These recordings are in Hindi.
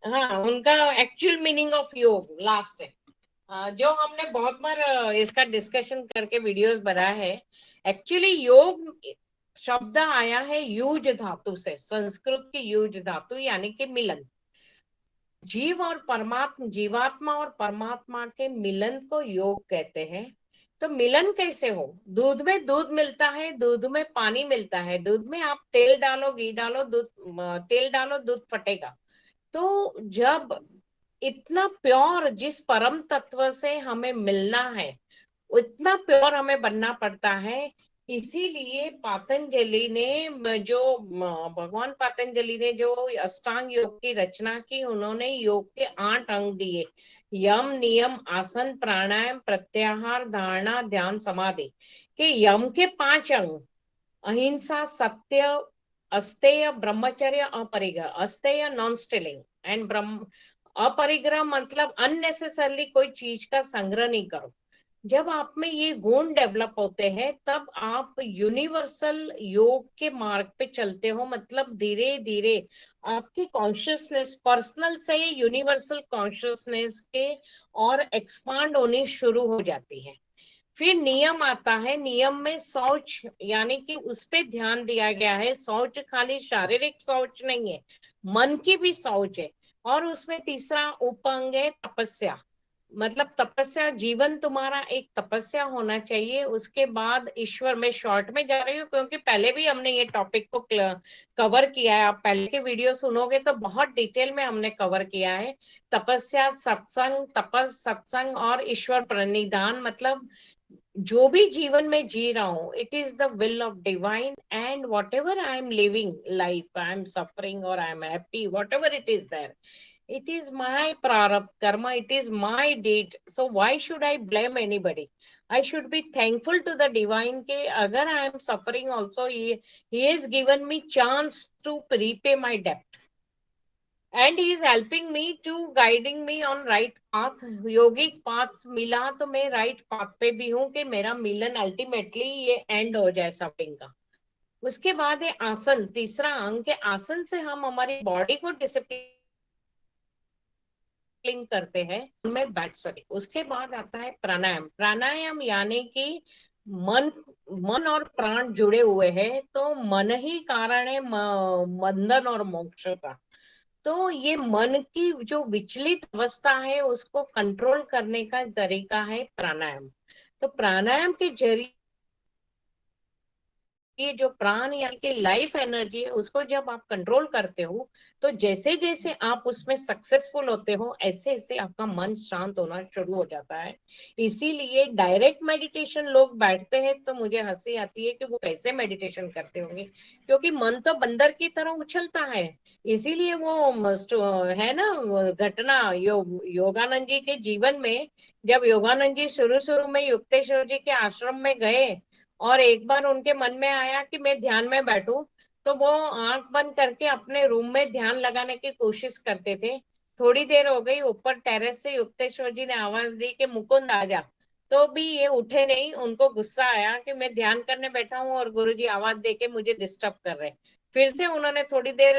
हाँ, उनका एक्चुअल मीनिंग ऑफ योग लास्ट है। जो हमने बहुत बार इसका डिस्कशन करके वीडियोस बनाया है। एक्चुअली योग शब्द आया है यूज धातु से, संस्कृत की यूज धातु यानी कि मिलन। जीव और परमात्मा, जीवात्मा और परमात्मा के मिलन को योग कहते हैं। तो मिलन कैसे हो? दूध में दूध मिलता है, दूध में पानी मिलता है, दूध में आप तेल डालो, घी डालो, दूध तेल डालो, दूध फटेगा। तो जब इतना प्योर जिस परम तत्व से हमें मिलना है, उतना प्योर हमें बनना पड़ता है। इसीलिए पातंजलि ने जो भगवान पातंजलि ने जो अष्टांग योग की रचना की, उन्होंने योग के 8 अंग दिए। यम, नियम, आसन, प्राणायाम, प्रत्याहार, धारणा, ध्यान, समाधि। के यम के 5 अंग, अहिंसा, सत्य, अस्तेय, ब्रह्मचर्य, अपरिग्रह। अस्तेय नॉन स्टीलिंग एंड ब्रह्म, अपरिग्रह मतलब अननेसेसरली कोई चीज का संग्रह नहीं करो। जब आप में ये गुण डेवलप होते हैं, तब आप यूनिवर्सल योग के मार्ग पे चलते हो। मतलब धीरे धीरे आपकी कॉन्शियसनेस पर्सनल से यूनिवर्सल कॉन्शियसनेस के और एक्सपांड होनी शुरू हो जाती है। फिर नियम आता है। नियम में शौच यानी कि उस पे ध्यान दिया गया है। शौच खाली शारीरिक शौच नहीं है, मन की भी शौच है। और उसमें तीसरा उपअंग है तपस्या। मतलब तपस्या, जीवन तुम्हारा एक तपस्या होना चाहिए। उसके बाद ईश्वर, में शॉर्ट में जा रही हूँ क्योंकि पहले भी हमने ये टॉपिक को कवर किया है। आप पहले के वीडियो सुनोगे तो बहुत डिटेल में हमने कवर किया है। तपस्या, सत्संग, तपस, सत्संग और ईश्वर प्रणिधान। मतलब जो भी जीवन में जी रहा हूँ, it is the will of divine, and whatever I am living life, I am suffering और I am happy, whatever it is there, it is my prarabdha karma, it is my deed. So why should I blame anybody? I should be thankful to the divine ke agar I am suffering also, he has given me chance to repay my debt, and he is helping me to guiding me on right path, yogic paths मिला तो मैं right path पे भी हूँ कि मेरा मिलन अल्टीमेटली ये एंड हो जाए सफरिंग का। उसके बाद है आसन, तीसरा अंग के आसन से हम हमारी बॉडी को डिसिप्लिन करते हैं, उनमें बैठ सके। उसके बाद आता है प्राणायाम। प्राणायाम यानी कि मन, मन और प्राण जुड़े हुए हैं, तो मन ही कारण है बंधन और मोक्ष का। तो ये मन की जो विचलित अवस्था है, उसको कंट्रोल करने का तरीका है प्राणायाम। तो प्राणायाम के जरिए ये जो प्राण यानी कि लाइफ एनर्जी है, उसको जब आप कंट्रोल करते हो, तो जैसे जैसे आप उसमें सक्सेसफुल होते हो, ऐसे ऐसे आपका मन शांत होना शुरू हो जाता है। इसीलिए डायरेक्ट मेडिटेशन लोग बैठते हैं तो मुझे हंसी आती है कि वो कैसे मेडिटेशन करते होंगे, क्योंकि मन तो बंदर की तरह उछलता है। इसीलिए वो है ना, घटना योगानंद जी के जीवन में, जब योगानंद जी शुरू शुरू में युक्तेश्वर जी के आश्रम में गए और एक बार उनके मन में आया कि मैं ध्यान में बैठूं, तो वो आंख बंद करके अपने रूम में ध्यान लगाने की कोशिश करते थे। थोड़ी देर हो गई, ऊपर टेरेस से युक्तेश्वर जी ने आवाज दी कि मुकुंद आ जा। तो भी ये उठे नहीं। उनको गुस्सा आया कि मैं ध्यान करने बैठा हूँ और गुरुजी आवाज दे के मुझे डिस्टर्ब कर रहे हैं। फिर से उन्होंने थोड़ी देर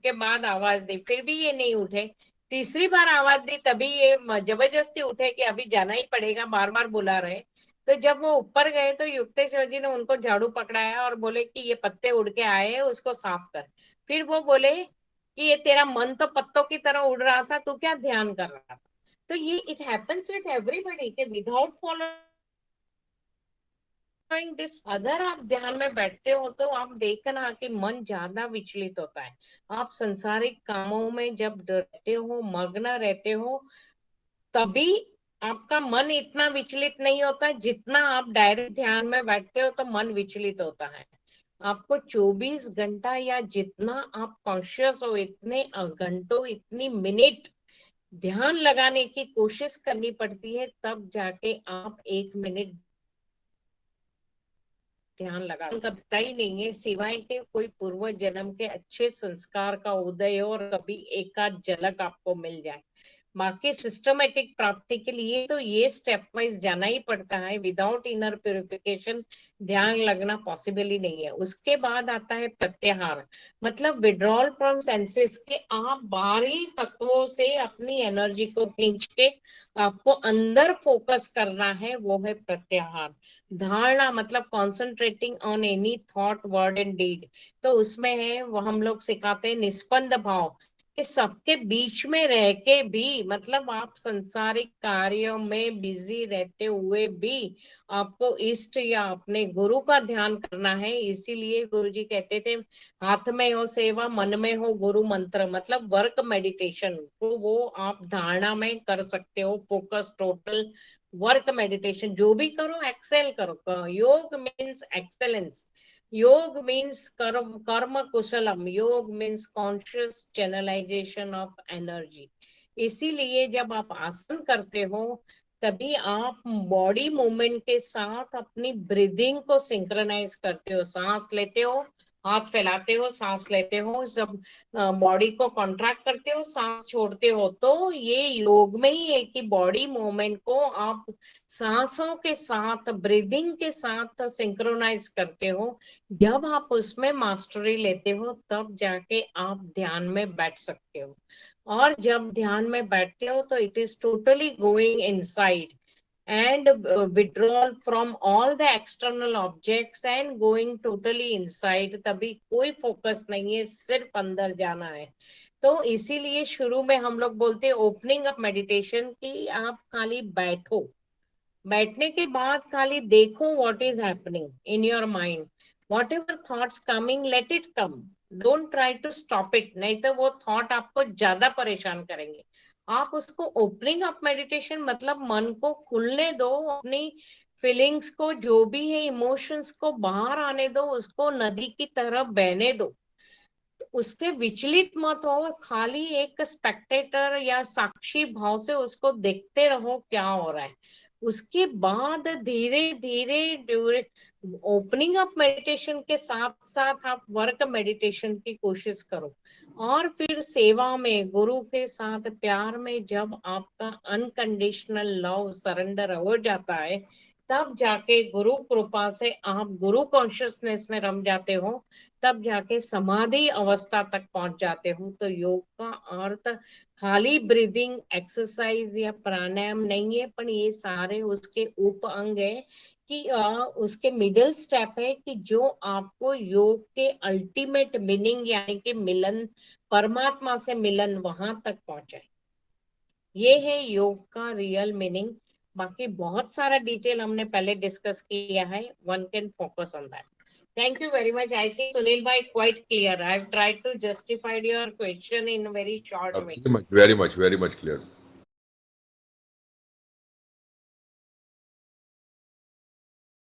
के बाद आवाज दी, फिर भी ये नहीं उठे। तीसरी बार आवाज दी, तभी ये जबरदस्ती उठे कि अभी जाना ही पड़ेगा, बार बार बुला रहे। तो जब वो ऊपर गए तो युक्तेश्वर जी ने उनको झाड़ू पकड़ाया और बोले कि ये पत्ते उड़ के आए हैं, उसको साफ कर। फिर वो बोले कि ये तेरा मन तो पत्तों की तरह उड़ रहा था, तू क्या ध्यान कर रहा था? तो ये इट हैपेंस विथ एवरीबॉडी कि विदाउट फॉलोइंग दिस, अगर आप ध्यान में बैठते हो तो आप देखना कि मन ज्यादा विचलित होता है। आप संसारिक कामों में जब रहते हो, मग्न रहते हो, तभी आपका मन इतना विचलित नहीं होता। जितना आप डायरेक्ट ध्यान में बैठते हो तो मन विचलित होता है। आपको 24 घंटा या जितना आप कॉन्शियस हो, इतने घंटों, इतनी मिनट ध्यान लगाने की कोशिश करनी पड़ती है, तब जाके आप 1 मिनट ध्यान लगा सकता ही नहीं है, सिवाय के कोई पूर्व जन्म के अच्छे संस्कार का उदय हो और कभी एकाध झलक आपको मिल जाए। बाकी सिस्टमेटिक प्राप्ति के लिए तो ये स्टेप वाइज जाना ही पड़ता है। विदाउट इनर प्योरिफिकेशन ध्यान लगना पॉसिबल ही नहीं है। उसके बाद आता है प्रत्याहार, मतलब विड्रॉल फ्रॉम सेंसेस के आप बाहरी तत्वों से अपनी एनर्जी को खींच के आपको अंदर फोकस करना है, वो है प्रत्याहार। धारणा मतलब concentrating on any thought word and deed, तो उसमें है वो हम लोग सिखाते हैं निष्पन्द भाव, कि सबके बीच में रह के भी, मतलब आप संसारिक कार्यों में बिजी रहते हुए भी आपको इष्ट या अपने गुरु का ध्यान करना है। इसीलिए गुरु जी कहते थे हाथ में हो सेवा मन में हो गुरु मंत्र, मतलब वर्क मेडिटेशन, तो वो आप धारणा में कर सकते हो, फोकस टोटल वर्क मेडिटेशन जो भी करो एक्सेल करो। योग मीन्स एक्सेलेंस, योग मीन्स कर्म कर्म कुशलम, योग means conscious channelisation of energy. इसीलिए जब आप आसन करते हो तभी आप बॉडी मूवमेंट के साथ अपनी ब्रीदिंग को सिंक्रोनाइज करते हो। सांस लेते हो, हाथ फैलाते हो, सांस लेते हो, जब बॉडी को कॉन्ट्रैक्ट करते हो, सांस छोड़ते हो, तो ये योग में ही है कि बॉडी मूवमेंट को आप सांसों के साथ ब्रीदिंग के साथ सिंक्रोनाइज करते हो। जब आप उसमें मास्टरी लेते हो तब जाके आप ध्यान में बैठ सकते हो। और जब ध्यान में बैठते हो तो it is totally going inside and withdrawal from all the external objects and going totally inside, तभी कोई फोकस नहीं है, सिर्फ अंदर जाना है। तो इसीलिए शुरू में हम लोग बोलते हैं ओपनिंग अप मेडिटेशन की आप खाली बैठो, बैठने के बाद खाली देखो what is happening in your mind, whatever thoughts coming let it come, don't try to stop it, नहीं तो वो थॉट आपको ज्यादा परेशान करेंगे। आप उसको ओपनिंग अप मेडिटेशन मतलब मन को खुलने दो, अपनी फीलिंग्स को जो भी है इमोशंस को बाहर आने दो, उसको नदी की तरह बहने दो, उससे विचलित मत हो, खाली एक स्पेक्टेटर या साक्षी भाव से उसको देखते रहो क्या हो रहा है। उसके बाद धीरे धीरे ओपनिंग अप मेडिटेशन के साथ साथ आप वर्क मेडिटेशन की कोशिश करो। और फिर सेवा में गुरु के साथ प्यार में जब आपका अनकंडीशनल लव सरेंडर हो जाता है, तब जाके गुरु कृपा से आप गुरु कॉन्शियसनेस में रम जाते हो, तब जाके समाधि अवस्था तक पहुंच जाते हो। तो योग का अर्थ खाली ब्रीदिंग एक्सरसाइज या प्राणायाम नहीं है, पर ये सारे उसके उप अंग है कि उसके मिडिल स्टेप है कि जो आपको योग के अल्टीमेट मीनिंग यानी कि मिलन, परमात्मा से मिलन वहां तक पहुंचाए। ये है योग का रियल मीनिंग। बाकी बहुत सारा डिटेल हमने पहले डिस्कस किया है, one can focus on that. Thank you very much. I think Sunil bhai quite clear. I've tried to justify your question in very short way. Very much clear.